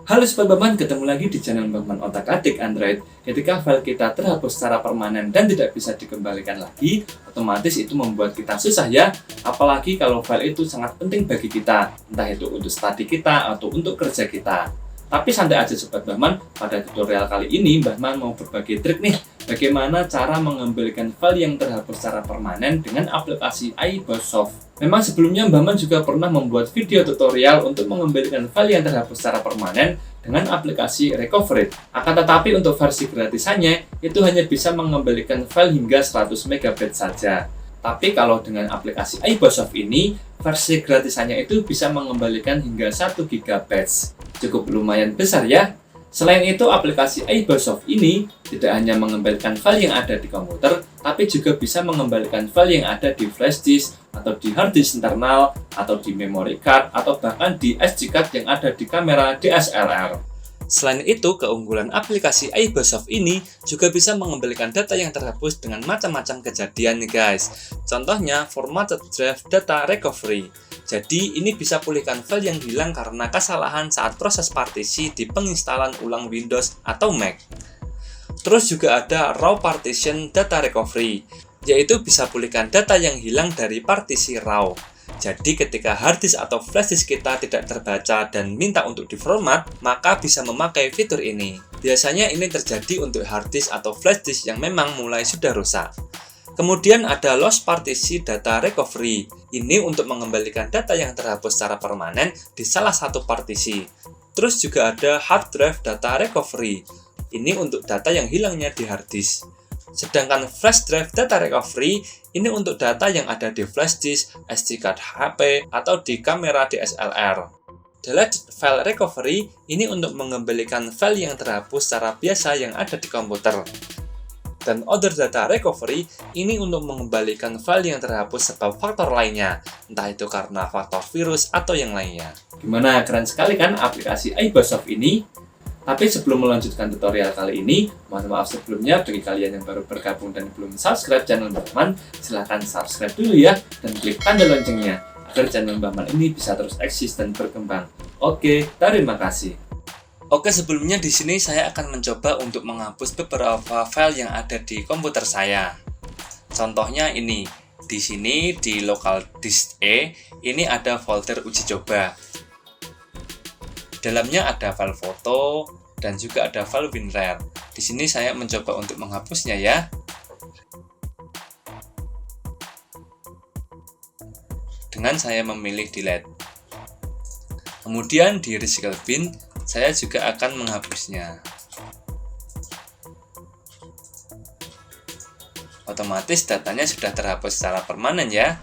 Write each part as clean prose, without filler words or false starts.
Halo Sobat Bambang, ketemu lagi di channel Bambang Otak-Atik Android. Ketika file kita terhapus secara permanen dan tidak bisa dikembalikan lagi, otomatis itu membuat kita susah ya. Apalagi kalau file itu sangat penting bagi kita, entah itu untuk studi kita atau untuk kerja kita. Tapi santai aja Sobat Bambang, pada tutorial kali ini Bambang mau berbagi trik nih, bagaimana cara mengembalikan file yang terhapus secara permanen dengan aplikasi iBosssoft. Memang sebelumnya Bambang juga pernah membuat video tutorial untuk mengembalikan file yang terhapus secara permanen dengan aplikasi Recovery. Akan tetapi untuk versi gratisannya itu hanya bisa mengembalikan file hingga 100 MB saja. Tapi kalau dengan aplikasi iBosssoft ini, versi gratisannya itu bisa mengembalikan hingga 1 GB. Cukup lumayan besar ya. Selain itu, aplikasi iBosssoft ini tidak hanya mengembalikan file yang ada di komputer, tapi juga bisa mengembalikan file yang ada di flash disk, atau di hard disk internal, atau di memory card, atau bahkan di SD card yang ada di kamera DSLR. Selain itu, keunggulan aplikasi iBosssoft ini juga bisa mengembalikan data yang terhapus dengan macam-macam kejadian nih guys. Contohnya, formatted drive data recovery. Jadi, ini bisa pulihkan file yang hilang karena kesalahan saat proses partisi di penginstalan ulang Windows atau Mac. Terus juga ada raw partition data recovery, yaitu bisa pulihkan data yang hilang dari partisi raw. Jadi ketika harddisk atau flashdisk kita tidak terbaca dan minta untuk diformat, maka bisa memakai fitur ini. Biasanya ini terjadi untuk harddisk atau flashdisk yang memang mulai sudah rusak. Kemudian ada lost partition data recovery. Ini untuk mengembalikan data yang terhapus secara permanen di salah satu partisi. Terus juga ada hard drive data recovery. Ini untuk data yang hilangnya di harddisk. Sedangkan flash drive data recovery ini untuk data yang ada di flash disk, SD card HP, atau di kamera DSLR. Delete file recovery ini untuk mengembalikan file yang terhapus secara biasa yang ada di komputer. Dan other data recovery ini untuk mengembalikan file yang terhapus sebab faktor lainnya, entah itu karena faktor virus atau yang lainnya. Gimana, keren sekali kan aplikasi iBosssoft ini? Tapi sebelum melanjutkan tutorial kali ini, mohon maaf sebelumnya bagi kalian yang baru bergabung dan belum subscribe channel Bambang, silahkan subscribe dulu ya, dan klik tanda loncengnya, agar channel Bambang ini bisa terus eksis dan berkembang. Oke, terima kasih. Oke, sebelumnya di sini saya akan mencoba untuk menghapus beberapa file yang ada di komputer saya. Contohnya ini, di sini di local disk E, ini ada folder uji coba. Dalamnya ada file foto dan juga ada file WinRAR. Di sini saya mencoba untuk menghapusnya ya. Dengan saya memilih delete. Kemudian di recycle bin, saya juga akan menghapusnya. Otomatis datanya sudah terhapus secara permanen ya.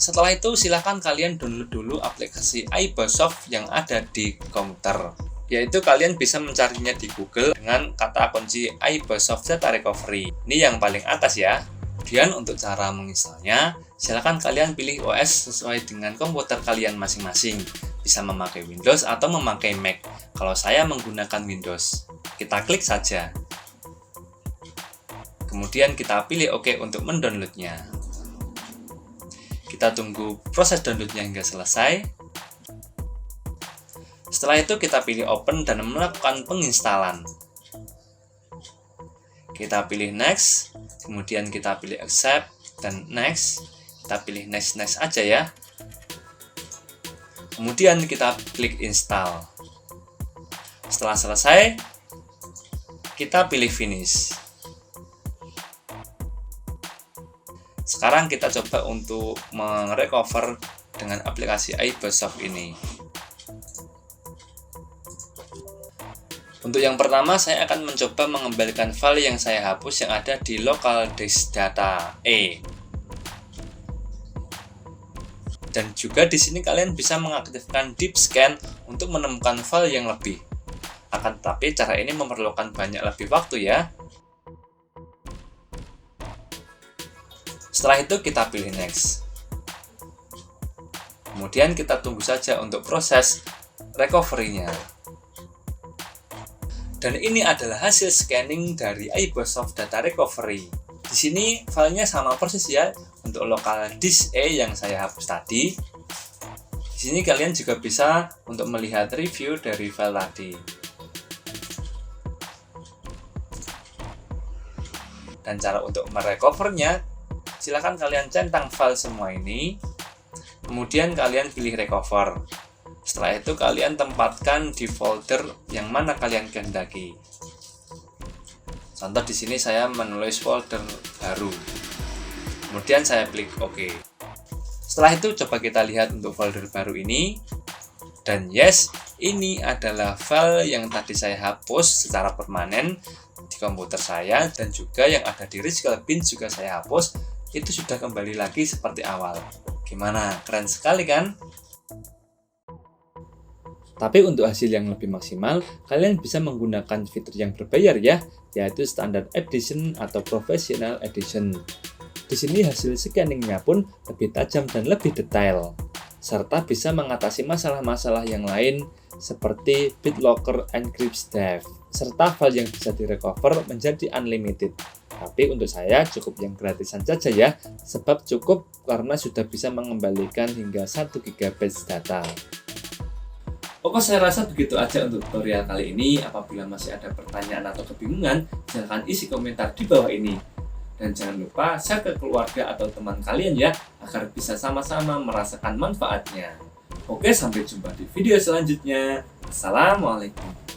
Setelah itu silahkan kalian download dulu aplikasi iBosssoft yang ada di komputer. Yaitu kalian bisa mencarinya di Google dengan kata kunci iBosssoft Data Recovery. Ini yang paling atas ya. Kemudian untuk cara menginstalnya, silahkan kalian pilih OS sesuai dengan komputer kalian masing-masing. Bisa memakai Windows atau memakai Mac. Kalau saya menggunakan Windows, kita klik saja. Kemudian kita pilih OK untuk mendownloadnya. Kita tunggu proses downloadnya hingga selesai. Setelah itu kita pilih open dan melakukan penginstalan. Kita pilih next, kemudian kita pilih accept dan next. Kita pilih next aja ya. Kemudian kita klik install. Setelah selesai, kita pilih finish. Sekarang kita coba untuk merecover dengan aplikasi iBosssoft ini. Untuk yang pertama, saya akan mencoba mengembalikan file yang saya hapus yang ada di local disk data E. Dan juga di sini kalian bisa mengaktifkan deep scan untuk menemukan file yang lebih. Akan tetapi cara ini memerlukan banyak lebih waktu ya. Setelah itu kita pilih next. Kemudian kita tunggu saja untuk proses recovery-nya. Dan ini adalah hasil scanning dari iBosssoft Data Recovery. Di sini filenya sama persis ya untuk local disk E yang saya hapus tadi. Di Di sini kalian juga bisa untuk melihat review dari file tadi. Dan cara untuk merecovernya, silakan kalian centang file semua ini, kemudian kalian pilih recover. Setelah itu kalian tempatkan di folder yang mana kalian kehendaki. Contoh di sini saya menulis folder baru. Kemudian saya klik OK. Setelah itu coba kita lihat untuk folder baru ini. Dan yes, ini adalah file yang tadi saya hapus secara permanen di komputer saya, dan juga yang ada di Riscal Bin juga saya hapus. Itu sudah kembali lagi seperti awal. Gimana? Keren sekali kan? Tapi untuk hasil yang lebih maksimal, kalian bisa menggunakan fitur yang berbayar ya, yaitu Standard Edition atau Professional Edition. Di sini hasil scanningnya pun lebih tajam dan lebih detail, serta bisa mengatasi masalah-masalah yang lain seperti BitLocker Encrypt Dev, serta file yang bisa direcover menjadi unlimited. Tapi untuk saya cukup yang gratisan saja ya, sebab cukup karena sudah bisa mengembalikan hingga 1 GB data. Oke, saya rasa begitu aja untuk tutorial kali ini. Apabila masih ada pertanyaan atau kebingungan, silahkan isi komentar di bawah ini. Dan jangan lupa share ke keluarga atau teman kalian ya, agar bisa sama-sama merasakan manfaatnya. Oke, sampai jumpa di video selanjutnya. Assalamualaikum.